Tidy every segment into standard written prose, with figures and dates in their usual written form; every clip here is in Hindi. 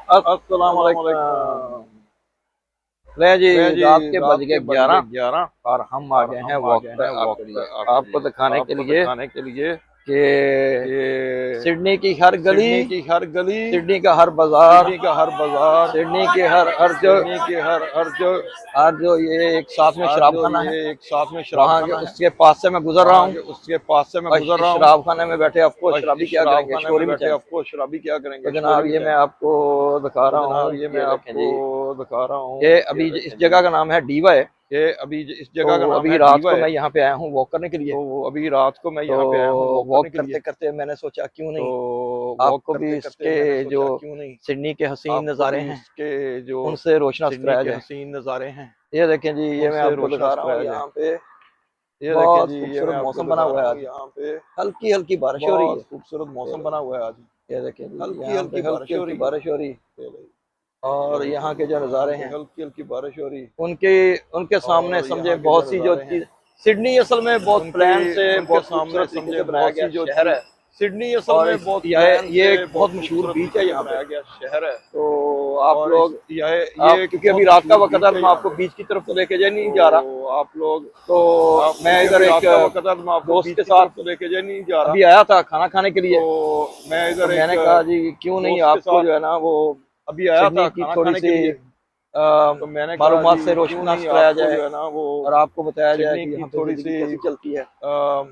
अस्सलाम वालेकुम। ले जी, रात के बज गए 11 और हम आ गए हैं वॉक पे आपके लिए, आपको दिखाने के लिए कि सिडनी की हर गली, सिडनी का हर बाजार, सिडनी के हर जो ये एक साथ में शराब खाना है, वहाँ के उसके पास से मैं गुजर रहा हूँ। शराब खाने में बैठे आपको शराबी क्या करेंगे, शोरी में तो जनाब ये मैं आपको दिखा रहा हूँ, ये देखें जी, ये अभी इस जगह का नाम है डीवा है। तो अभी रात को मैं यहाँ पे आया हूँ वॉक करने के लिए। वॉक करते करते मैंने सोचा क्यों नहीं आपको भी इसके जो सिडनी के हसीन नज़ारे हैं उनसे रोशनास कराया जाए। ये देखें जी, ये मैं आपको दिखा रहा हूँ यहाँ पे बहुत खूबसूरत मौसम बना हुआ है आज। यहाँ पे हल्की हल्की बारिश हो रही है, खूबसूरत मौसम बना हुआ है आज। ये देखें हल्की हल्की बारिश हो रही है और यहाँ के जो नज़ारे हैं हल्की हल्की बारिश हो रही उनके उनके सामने समझे बहुत सी जो चीज। सिडनी असल में बहुत प्लान से बहुत खूबसूरत तरीके से बनाया गया शहर है। सिडनी असल में बहुत ये एक बहुत मशहूर बीच है, यहाँ बनाया गया शहर है। तो आप लोग क्योंकि अभी रात का वक्त है, मैं आपको बीच की तरफ तो लेके जा नहीं जा रहा। आप लोग तो मैं इधर एक दोस्त के साथ लेके जा नहीं जा रहा, अभी आया था खाना खाने के लिए। मैं इधर मैंने कहा जी क्यों नहीं आपको जो है ना वो अभी आया था की थोड़ी सी तो मैंने मालूमात से रोशनास कराया जाए ना वो, और आपको बताया जाए कि यहाँ थोड़ी सी कैसी चलती है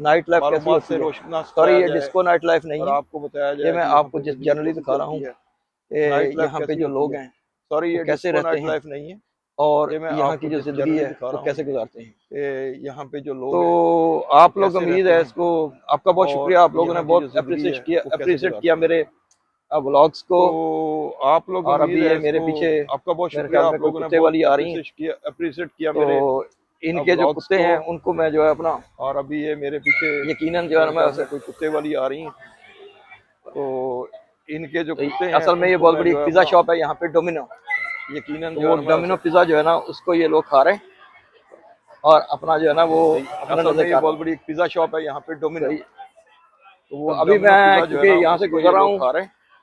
नाइट लाइफ, कैसी होती है। सॉरी ये डिस्को नाइट लाइफ नहीं है, आपको बताया जाए, ये मैं आपको जिस जनरली दिखा रहा हूँ यहाँ पे जो लोग हैं सॉरी ये कैसे रहते हैं लाइफ नहीं है, और यहाँ की जो जिंदगी है वो कैसे गुजारते हैं यहाँ पे जो लोग। तो आप लोग उम्मीद है इसको, आपका बहुत शुक्रिया, आप लोगों ने बहुत अप्रिशिएट किया मेरे व्लॉग्स को। तो आप लोग और अभी ये मेरे पीछे आपका बहुत शुक्रिया, आप लोगों ने वाली आ रही है अप्रिशिएट किया मेरे। इनके जो कुत्ते हैं उनको मैं जो है अपना, और अभी ये मेरे पीछे यकीनन जो है मैं कोई कुत्ते वाली आ रही है। तो इनके जो कुत्ते हैं असल में ये बहुत बड़ी पिज्जा शॉप है यहाँ पे डोमिनो, यकीनन वो डोमिनो पिज्जा जो है ना उसको ये लोग खा रहे हैं और अपना जो है ना वो बहुत बड़ी पिज्जा शॉप है यहाँ पे डोमिनो। तो वो अभी मैं क्योंकि यहाँ से गुजर रहा हूँ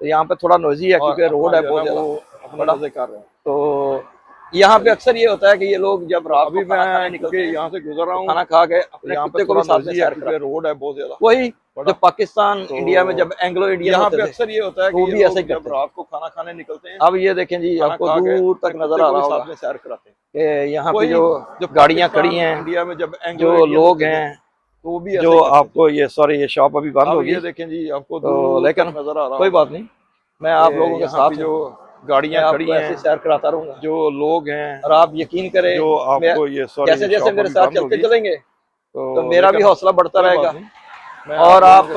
तो यहाँ पे थोड़ा नोजी है क्योंकि रोड है बहुत ज्यादा, अपना मजे कर रहे हैं। तो यहाँ पे अक्सर ये होता है कि ये लोग जब रात को मैं निकलते यहाँ से गुजर रहा हूँ खाना खा के अपने कुत्ते को भी साथ में सैर करते हैं, रोड है बहुत ज्यादा। वही जब पाकिस्तान इंडिया में जब एंग्लो इंडिया यहाँ पे अक्सर ये होता है कि वो भी ऐसे ही करते हैं, रात को खाना खाने निकलते हैं। अब ये देखें जी आपको दूर तक नजर आ रहा होगा साथ में सैर कराते हैं। यहाँ पे जो गाड़ियाँ खड़ी हैं इंडिया में जब जो लोग हैं तो भी जो आपको ये सॉरी ये शॉप अभी बंद होगी, ये देखें जी आपको तो लेकिन नजर आ रहा, कोई बात नहीं, मैं आप लोगों के साथ जो गाड़ियां खड़ी हैं ऐसे सैर कराता रहूंगा, जो लोग हैं, और आप यकीन करें जो आपको ये जैसे जैसे मेरे साथ चलते चलेंगे तो मेरा भी हौसला बढ़ता रहेगा। और आप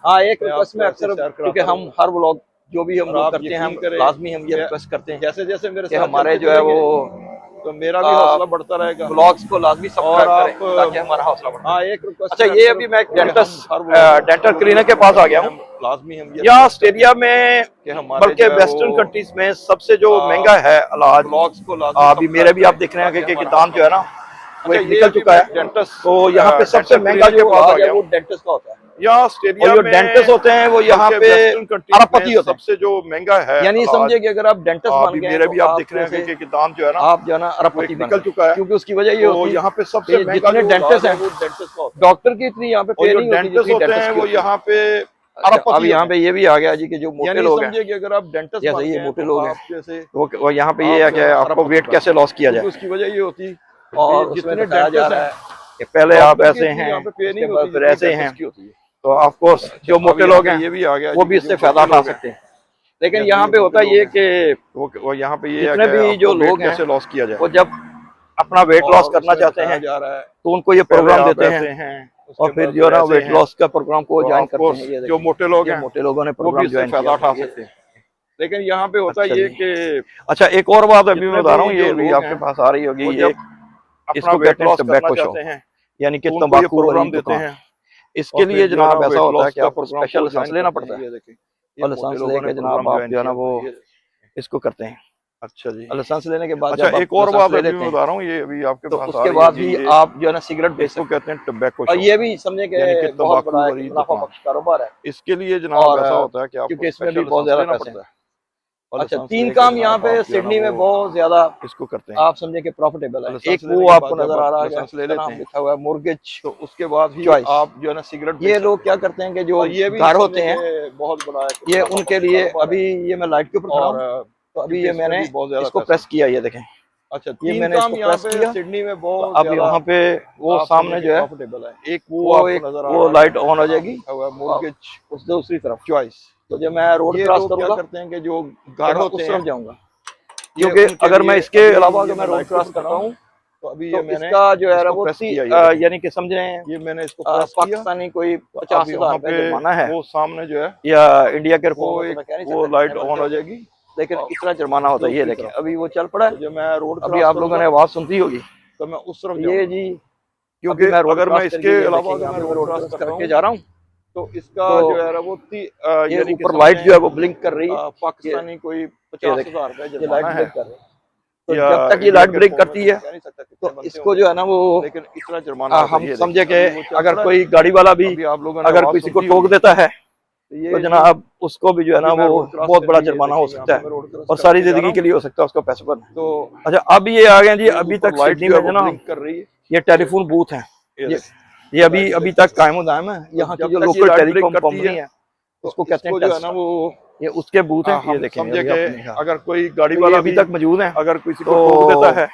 हाँ एक रिक्वेस्ट में अक्सर क्योंकि हम हर व्लॉग जो भी हम लोग करते हैं हम लाजमी हम ये रिक्वेस्ट करते हैं जैसे जैसे मेरे हमारे जो है वो तो मेरा भी हौसला बढ़ता रहेगा, ब्लॉग्स को लाजमी सब्सक्राइब करें ताकि हमारा हौसला बढ़े। हाँ एक रिक्वेस्ट। अच्छा ये अभी मैं डेंटल क्लीनर के पास आ गया हूँ। लाजमी हम यहाँ ऑस्ट्रेलिया में बल्कि वेस्टर्न कंट्रीज में सबसे जो महंगा है इलाज, ब्लॉग्स को अभी मेरे भी आप देख रहे हैं कि दाम जो है ना वो निकल चुका है डेंटिस्ट। तो यहाँ पे सबसे महंगा जो पास आ गया वो डेंटिस्ट का होता है। यहाँ ऑस्ट्रेलिया में जो डेंटिस्ट होते हैं वो यहाँ पे अरबपति होते हैं, सबसे जो महंगा है, यानी समझे कि अगर आप डेंटिस्ट बन गए मेरे भी आप देख रहे हैं कि दाम जो है ना आप जो है ना अरबपति निकल चुका है, क्योंकि उसकी वजह ये होती है यहाँ पे सबसे महंगा डेंटिस्ट है वो डेंटिस्ट का, डॉक्टर की इतनी यहाँ पे पे नहीं होती होते हैं वो यहाँ पे। अब यहाँ पे ये भी आ गया जी कि जो मोटे लोग हैं, समझिए कि अगर आप डेंटिस्ट जैसे ये मोटे लोग हैं जैसे वो यहाँ पे ये है कि आपको वेट कैसे लॉस किया जाए, उसकी वजह ये होती और जितने बताया जा रहा है कि पहले आप ऐसे हैं फिर ऐसे हैं, तो आपको जो मोटे लोग हैं ये भी आ गया वो भी इससे फायदा उठा सकते हैं। लेकिन यहाँ पे होता है ये कि वो यहाँ पे ये जितने भी जो लोग हैं कैसे लॉस किया जाए, वो जब अपना वेट लॉस करना चाहते हैं तो उनको ये प्रोग्राम देते हैं और फिर जो है ना वेट लॉस का प्रोग्राम को ज्वाइन करते हैं। जो मोटे लोग हैं मोटे लोगों ने प्रोग्राम ज्वाइन फायदा उठा सकते हैं। लेकिन यहाँ पे होता है ये कि अच्छा एक और बात अभी मैं बता रहा हूँ, ये भी आपके पास आ रही होगी, ये इसको कहते हैं टबैको शॉप, यानी कि तंबाकू प्रोग्राम देते हैं। इसके लिए जनाब ऐसा होता है कि आपको स्पेशल लाइसेंस लेना पड़ता है और लाइसेंस लेके जनाब आप जो है ना वो इसको करते हैं। अच्छा जी, लाइसेंस लेने के बाद अच्छा एक और बात अभी मैं बता रहा हूँ, ये अभी आपके पास उसके बाद भी आप जो है ना सिगरेट बेच सकते कहते हैं टबैको शॉप, और ये भी समझे कि बहुत बड़ा मुनाफा बख्श कारोबार है। इसके लिए जनाब ऐसा होता है कि आपको क्योंकि इसमें भी बहुत ज्यादा पैसे हैं। अच्छा, 3 काम यहाँ पे सिडनी में बहुत ज्यादा इसको करते हैं, आप समझे कि प्रॉफिटेबल है। एक वो आपको नजर आ रहा है, नाम लिखा हुआ है मोर्गेज। तो उसके बाद ही आप जो है ना सिगरेट, ये लोग क्या करते हैं कि जो ये भी घर होते हैं बहुत बड़ा है, ये उनके लिए। अभी ये मैं लाइट के ऊपर खड़ा हूं, तो अभी ये मैंने इसको प्रेस किया, ये देखें। अच्छा, ये मैंने इसको प्रेस किया सिडनी में बहुत अब यहाँ पे वो सामने जो है एक वो लाइट ऑन हो जाएगी मोर्गेज, उस दूसरी तरफ चॉइस। तो जब मैं रोड क्रॉस करूंगा करते हैं कि जो घर होते हैं, जाऊंगा, क्योंकि अगर मैं इसके अलावा अगर मैं रोड क्रॉस कर रहा हूँ तो अभी तो मैंने इसका जो है वो यानी कि समझ रहे हैं, ये मैंने इसको पाकिस्तानी कोई 50,000 रुपए जुर्माना है, वो सामने जो है या इंडिया के वो लाइट ऑन हो जाएगी, लेकिन इतना जुर्माना होता है। ये देखें अभी वो चल पड़ा है, जो मैं रोड अभी आप लोगों ने आवाज सुनती होगी, तो मैं उस तरफ ये जी, क्योंकि अगर मैं इसके अलावा रोड क्रॉस करके जा रहा हूँ तो इसका जो है वो ये ऊपर लाइट जो है वो ब्लिंक कर रही है, पाकिस्तानी कोई 50,000 रुपए जुर्माना है। तो जब तक ये लाइट ब्लिंक करती है तो इसको जो है ना वो, लेकिन इतना जुर्माना हम समझे कि अगर कोई गाड़ी वाला भी अगर किसी को ठोक देता है तो जनाब उसको भी जो है ना वो बहुत बड़ा जुर्माना हो सकता है और सारी जिंदगी के लिए हो सकता है उसको पैसे पर। तो अच्छा, अब ये आ गए जी, अभी तक सिडनी में जो ना कर रही है, ये टेलीफोन बूथ है, ये अभी तक कायम दायम है। यहाँ की जो लोकल टेलीकॉम कंपनी है उसको कहते हैं, जो है ना वो ये उसके बूथ है। ये देखें, समझे कि अगर कोई गाड़ी वाला अभी तक मौजूद है, अगर किसी को ठोक देता है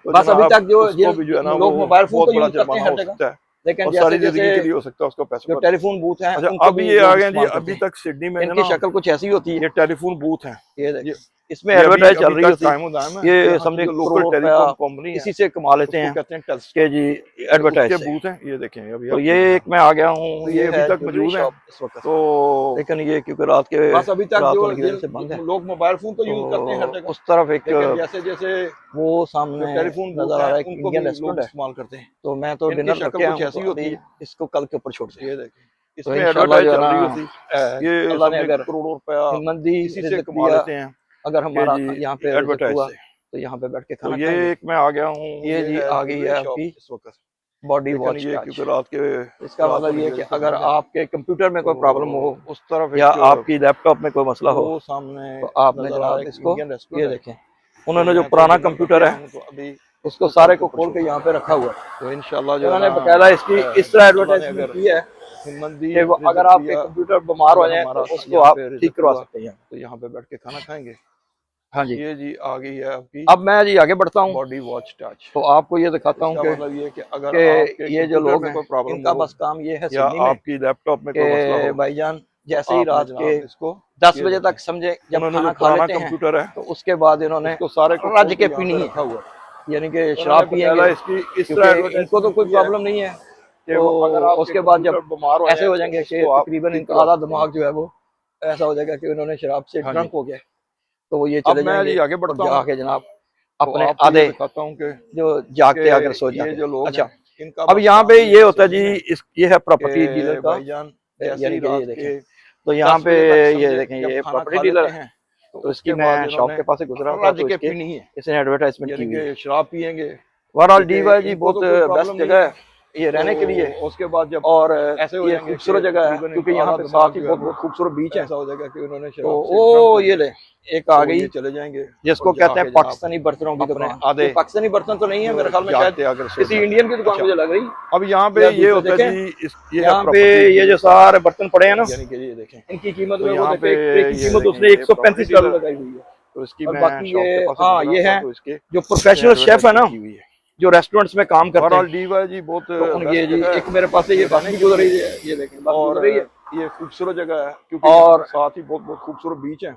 बस अभी तक जो है ना लोग मोबाइल फोन को यूज करते हैं हर जगह, लेकिन सारी जिंदगी के लिए हो सकता है उसको पैसे जो टेलीफोन बूथ है। अभी ये आ गए जी, अभी तक सिडनी में इनकी शक्ल कुछ ऐसी होती है, ये टेलीफोन बूथ है, ये इसमें एडवर्टाइज चल रही है, ये समझे लोकल टेलीकॉम कंपनी इसी से कमा लेते हैं, कहते हैं के जी एडवर्टाइज के बूथ है। ये देखें अभी तो ये एक मैं आ गया हूँ, ये अभी तक मौजूद है इस वक्त, तो लेकिन ये क्योंकि रात के बस अभी तक जो लोग मोबाइल फोन तो यूज करते हैं हर जगह, उस तरफ एक जैसे जैसे वो सामने टेलीफोन नजर आ रहा है, उनको इंडियन रेस्टोरेंट है, इस्तेमाल करते हैं। तो मैं तो डिनर करके आया ऐसी होती है, इसको कल के ऊपर छोड़ दिया। ये देखें इसमें एडवर्टाइज चल रही होती है, ये अल्लाह ने अगर करोड़ों रुपया हिम्मती इसी से कमा लेते हैं, अगर हमारा यहाँ पे एडवर्टाइज हुआ तो यहाँ पे बैठ के खाना ये एक मैं आ गया हूँ, ये जी आ गई है आपकी इस वक्त बॉडी वॉच, क्योंकि रात के इसका मतलब ये कि अगर आपके कंप्यूटर में कोई प्रॉब्लम हो उस तरफ या आपकी लैपटॉप में कोई मसला हो सामने तो आपने जनाब इसको ये देखें, उन्होंने जो पुराना कंप्यूटर है तो अभी उसको सारे को खोल के यहाँ पे रखा हुआ है, तो इंशाल्लाह जो उन्होंने बकायदा इसकी इस तरह एडवर्टाइजमेंट की है कि अगर आपके कंप्यूटर बीमार हो जाए तो उसको आप ठीक करवा सकते हैं, तो यहाँ पे बैठ के खाना खाएंगे। हाँ जी, ये जी आ गई है आपकी। अब मैं जी आगे बढ़ता हूँ, बॉडी वॉच टच, तो आपको ये दिखाता हूँ मतलब ये कि अगर ये जो लोग हैं इनका बस काम ये है या आपकी लैपटॉप में कोई मसला हो, भाईजान जैसे ही रात के इसको 10 बजे तक समझे जब खाना खा लेते हैं कंप्यूटर है तो उसके बाद इन्होंने सारे रज के पीनी है, यानी कि शराब पिएंगे, इनको तो कोई प्रॉब्लम नहीं है, तो उसके बाद जब बीमार ऐसे हो जाएंगे कि तकरीबन इनका आधा दिमाग जो है वो ऐसा हो जाएगा कि उन्होंने शराब से ड्रंक हो गया, तो वो ये चले जाएंगे आगे बढ़ता हूं, जाके जनाब अपने आधे जो जागते अगर सो जाते जो लोग। अच्छा, अब यहाँ पे ये होता है जी, ये है प्रॉपर्टी डीलर का, यानी कि ये देखें तो यहाँ पे ये देखें ये प्रॉपर्टी डीलर है, तो इसकी मैं शॉप के पास से गुजरा था तो इसने एडवर्टाइजमेंट की हुई, शराब पियेंगे। ओवरऑल डी वाई जी बहुत बेस्ट जगह है ये रहने के लिए, उसके बाद जब और ऐसे ये खूबसूरत जगह है क्योंकि यहाँ पे साथ ही बहुत खूबसूरत बीच है, ऐसा हो जाएगा कि उन्होंने तो वो ये ले एक आ गई चले जाएंगे जिसको कहते हैं पाकिस्तानी बर्तनों की दुकान, आधे पाकिस्तानी बर्तन तो नहीं है मेरे ख्याल में, शायद किसी इंडियन की दुकान मुझे लग रही। अब यहाँ पे ये होता है जी, यहाँ पे ये जो सारे बर्तन पड़े हैं ना, यानी कि ये देखें इनकी कीमत में वो कीमत उसने 135 डॉलर लगाई हुई है, तो इसकी और बाकी ये हाँ ये है जो प्रोफेशनल शेफ है ना जो रेस्टोरेंट्स में काम करते हैं, डीवा जी बहुत ये जी एक मेरे पास ये बस भी गुजर रही है, ये देखें बस गुजर रही है, ये खूबसूरत जगह है क्योंकि और साथ ही बहुत खूबसूरत बीच है,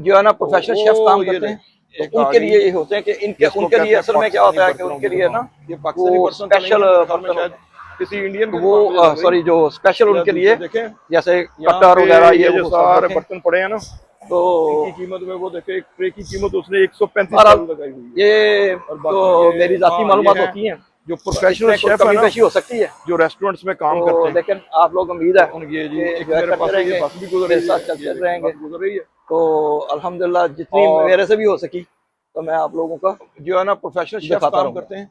जो है ना प्रोफेशनल शेफ काम करते हैं, तो उनके लिए ये होते हैं कि इनके उनके लिए असल में क्या होता है कि उनके लिए ना ये पाकिस्तानी स्पेशल किसी इंडियन वो सॉरी जो स्पेशल उनके लिए जैसे कटर वगैरह ये जो सारे बर्तन पड़े हैं ना, तो की कीमत में वो देखे एक ट्रे की कीमत उसने 135 लगाई हुई है। ये तो मेरी जाती मालूमात होती हैं, जो प्रोफेशनल शेफ है ना हो सकती है जो रेस्टोरेंट्स में काम करते हैं, लेकिन आप लोग उम्मीद है ये जी एक मेरे पास ये बस भी गुजर रही है, चलते रहेंगे गुजर रही है, तो अल्हम्दुलिल्लाह जितनी मेरे से भी हो सकी तो मैं आप लोगों का जो है ना प्रोफेशनल शेफ काम करते हैं,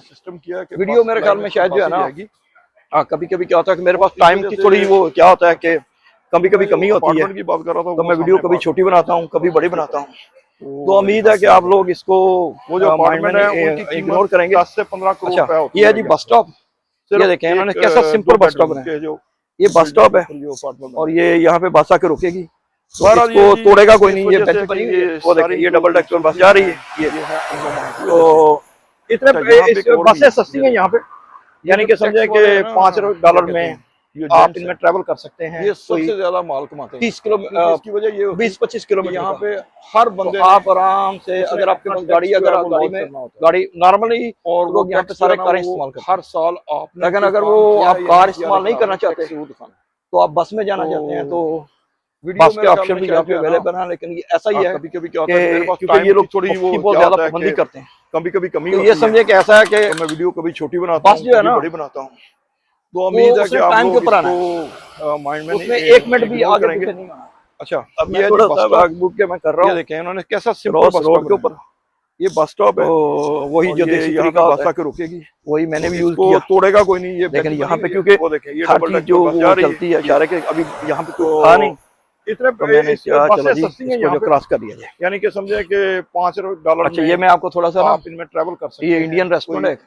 सिस्टम किया है कि वीडियो मेरे ख्याल में शायद जो है ना, हाँ कभी कभी क्या होता है कि मेरे पास टाइम की थोड़ी वो क्या होता है कि कभी कभी कमी होती है, की बात कर रहा था, तो मैं वीडियो कभी छोटी बनाता हूँ कभी बड़ी बनाता हूँ। तो उम्मीद है कि आप लोग इसको वो जो अपार्टमेंट है इग्नोर करेंगे। 10 से 15 करोड़ रुपए होती है। ये है जी बस स्टॉप, ये देखें इन्होंने कैसा सिंपल बस स्टॉप बनाया। ये बस स्टॉप है और ये यहाँ पे बस आके रुकेगी, तो इसको तोड़ेगा कोई नहीं। ये बेंच बनी हुई है, वो देखिए ये डबल डेकर बस जा रही है। ये तो इतने बसें सस्ती हैं यहाँ पे, यानी कि समझे कि $5 में आप इनमें ट्रैवल कर सकते हैं। ये सबसे ज्यादा माल कमाते हैं 30 किलो इसकी वजह ये 20-25 किलोमीटर यहाँ पे हर बंदे आप आराम से, अगर आपके पास गाड़ी, अगर आप गाड़ी नॉर्मली और लोग यहाँ पे सारे कारें इस्तेमाल करते हैं हर साल आप, लेकिन अगर वो आप कार इस्तेमाल नहीं करना चाहते तो आप बस में जाना चाहते हैं तो बस के ऑप्शन भी यहाँ पे अवेलेबल है। लेकिन ये ऐसा ही है कभी कभी क्या होता है क्योंकि ये लोग थोड़ी बहुत ज्यादा पाबंदी करते हैं, कभी कभी कमी तो ये समझे कि ऐसा है कि मैं वीडियो कभी छोटी बनाता हूँ, बस जो है ना बड़ी बनाता हूँ, तो उम्मीद है कि आप टाइम के लोग ऊपर आना इसको माइंड में उसमें 1 मिनट भी आगे पीछे नहीं आना। अच्छा, अब मैं थोड़ा सा बुक के मैं कर रहा हूँ, देखें इन्होंने कैसा सिंपल बस रोड के ऊपर ये बस स्टॉप है, वही जो देसी तरीका बस आके रुकेगी, वही मैंने भी यूज किया, तोड़ेगा कोई नहीं ये। लेकिन यहाँ पे क्योंकि वो देखें ये हर डबल चीज जो वो चलती है इशारे के, अभी यहाँ पे तो था नहीं, इतने तो मैंने क्या चलो जी सस्ती है इसको जो क्रॉस कर दिया जाए, यानी कि समझे कि $5 अच्छा ये मैं आपको थोड़ा सा ना, आप इनमें ट्रैवल कर सकते हैं। ये इंडियन रेस्टोरेंट है,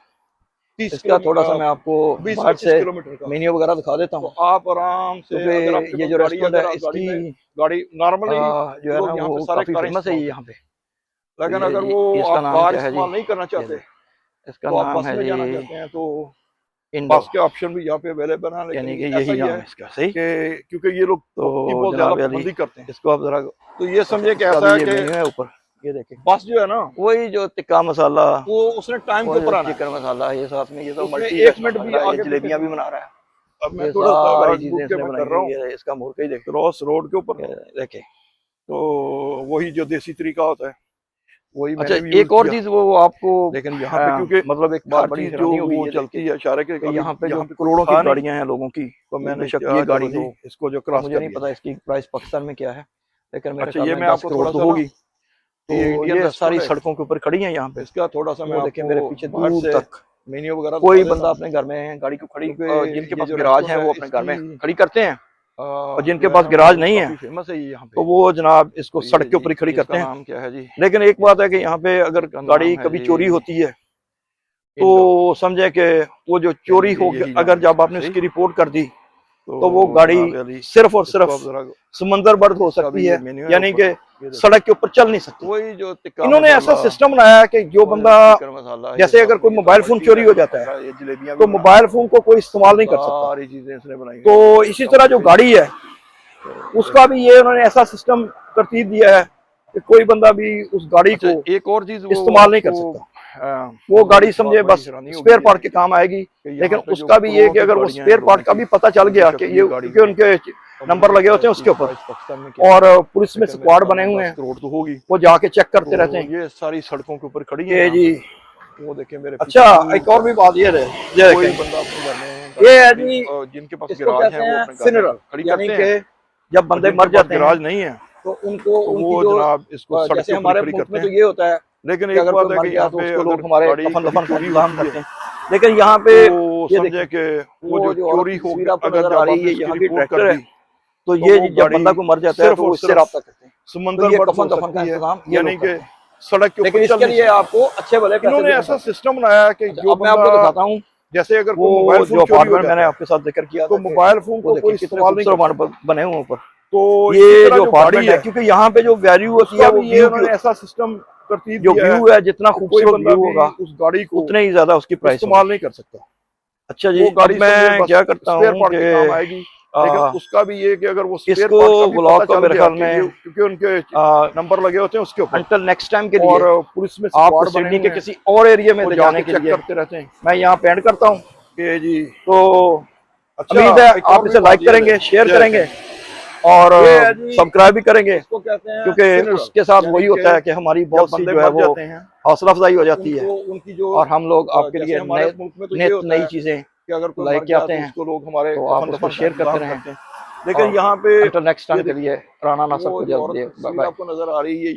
इसका थोड़ा सा मैं आपको 20 से किलोमीटर का मेन्यू वगैरह दिखा देता हूँ। आप आराम से ये जो रेस्टोरेंट है इसकी गाड़ी नॉर्मली जो है ना वो काफी फेमस है यहाँ पे, लेकिन अगर वो आप कार इस्तेमाल नहीं करना चाहते, इसका तो आप नाम बस है में जाना जी चाहते हैं तो इंडो, बस के ऑप्शन भी यहाँ पे अवेलेबल है। यानी कि लेकिन यही ऐसा नाम है इसका, सही कि क्योंकि ये लोग तो बहुत ज्यादा पाबंदी करते हैं, इसको आप जरा तो ये समझे कि ऐसा है कि मेन्यू है ऊपर, ये देखें बस जो है ना वही जो टिक्का मसाला, वो उसने टाइम के ऊपर आना है। चिकन मसाला, ये साथ में ये तो उसमें मल्टी 1 मिनट भी आगे जलेबियां भी बना रहा है। अब मैं ये थोड़ा सारी सा चीजें इसने कर रहा हूँ, बनाई है, इसका मोड़ का ही देखो, क्रॉस रोड के ऊपर देखे तो वही जो देसी तरीका होता है वही। अच्छा एक और चीज वो आपको, लेकिन यहाँ पे क्योंकि मतलब एक बड़ी जो वो चलती है इशारे के, यहाँ पे जो करोड़ों की गाड़ियां हैं लोगों की, तो मैंने ये गाड़ी हो, इसको जो क्रॉस, मुझे नहीं पता इसकी प्राइस पाकिस्तान में क्या है, लेकिन मेरे अच्छा ये मैं आपको थोड़ा सा होगी, तो ये सारी सड़कों के ऊपर खड़ी है यहाँ पे। इसका थोड़ा सा मैं देखें मेरे पीछे दूर तक मेन्यू वगैरह, कोई बंदा अपने घर में गाड़ी को खड़ी, जिनके पास गैराज है वो अपने घर में खड़ी करते हैं, और जिनके पास गैराज नहीं है फेमस है यहाँ पे, तो वो जनाब इसको सड़क के ऊपर ही खड़ी करते हैं। नाम क्या है जी? लेकिन एक बात है कि यहाँ पे अगर गाड़ी कभी चोरी होती है तो समझे कि वो जो चोरी हो, अगर जब आपने उसकी रिपोर्ट कर दी तो वो गाड़ी सिर्फ और सिर्फ समंदर बर्द हो सकती है, यानी कि सड़क के ऊपर चल नहीं सकती। वही जो इन्होंने ऐसा सिस्टम बनाया है कि जो बंदा, जैसे अगर कोई मोबाइल फोन चोरी हो जाता है तो मोबाइल फोन को कोई इस्तेमाल नहीं कर सकता, सारी चीजें इसने बनाई। तो इसी तरह जो गाड़ी है उसका भी ये उन्होंने ऐसा सिस्टम तरतीब दिया है कि कोई बंदा भी उस गाड़ी को एक और चीज इस्तेमाल नहीं कर सकता, वो गाड़ी समझे बस स्पेयर पार्ट के काम आएगी। लेकिन उसका भी ये कि अगर वो स्पेयर पार्ट का भी पता चल गया कि ये क्योंकि उनके नंबर लगे होते हैं उसके ऊपर, और पुलिस में स्क्वाड बने हुए हैं, रोड तो होगी, वो जाके चेक करते रहते हैं। ये सारी सड़कों के ऊपर खड़ी है है जी, वो देखे मेरे। अच्छा एक और भी बात ये है, कोई बंदा अपने घर में, ये है जी जिनके पास गैराज है वो अपने घर में खड़ी यानी करते हैं। कि जब बंदे मर जाते हैं, गैराज नहीं है तो उनको वो जनाब इसको सड़क जैसे हमारे मुल्क में तो ये होता है, लेकिन एक बात है कि यहाँ पे उसको लोग हमारे कफन दफन का इंतजाम करते हैं, लेकिन यहाँ पे ये समझे कि वो जो चोरी हो, अगर जब आपने यहाँ की रिपोर्ट ट्रैक्टर कर है दी तो ये जब बंदा को मर जाता है तो वो इससे रब्ता करते हैं, समंदर तो कफन दफन का इंतजाम यानी कि सड़क के लेकिन ऊपर इसके लिए आपको अच्छे भले इन्होंने ऐसा सिस्टम बनाया कि जो मैं आपको दिखाता हूँ, जैसे अगर वो मोबाइल जो अपार्टमेंट मैंने आपके साथ जिक्र किया तो मोबाइल फोन को कोई इस्तेमाल नहीं बने हुए ऊपर, तो ये जो अपार्टमेंट है क्योंकि यहाँ पे जो वैल्यू होती है वो ये उन्होंने ऐसा सिस्टम करती जो व्यू है, जितना खूबसूरत व्यू होगा उस गाड़ी को उतने ही ज्यादा उसकी प्राइस इस्तेमाल नहीं कर सकता। अच्छा जी, अब मैं क्या करता हूँ कि लेकिन उसका भी ये कि अगर वो इसको ब्लॉग को मेरे ख्याल में क्योंकि उनके नंबर लगे होते हैं उसके ऊपर, अंटिल नेक्स्ट टाइम के लिए और पुलिस में आप सिडनी के किसी और एरिया में ले जाने के लिए करते रहते हैं। मैं यहाँ पे एंड करता हूँ कि जी तो उम्मीद है आप इसे लाइक करेंगे, शेयर करेंगे और सब्सक्राइब भी करेंगे, क्योंकि उसके साथ वही होता है कि हमारी बहुत सी जो है वो हौसला अफजाई हो जाती है और हम लोग आपके लिए नई चीजें लाइक के आते हैं, तो लोग हमारे तो आप उसको शेयर करते रहें। लेकिन यहाँ पे नेक्स्ट टाइम के लिए राना नासर को जल्दी आपको नजर आ रही है।